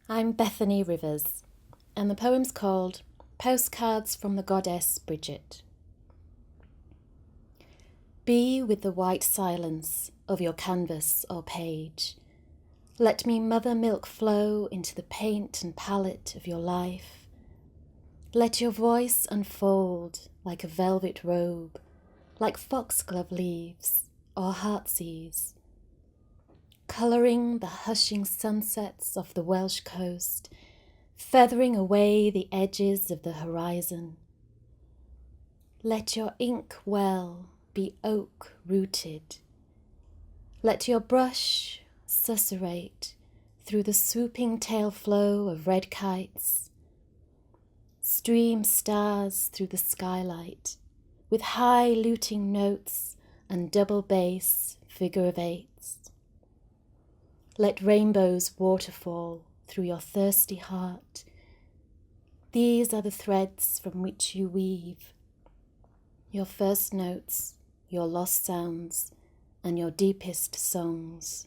I'm Bethany Rivers, and the poem's called Postcards from the Goddess Bridget. Be with the white silence of your canvas or page. Let me mother milk flow into the paint and palette of your life. Let your voice unfold like a velvet robe, like foxglove leaves or heartsease, colouring the hushing sunsets of the Welsh coast, feathering away the edges of the horizon. Let your ink well be oak-rooted. Let your brush susurrate through the swooping tail flow of red kites. Stream stars through the skylight with high luting notes and double bass figure of eights. Let rainbows waterfall through your thirsty heart. These are the threads from which you weave your first notes, your lost sounds, and your deepest songs.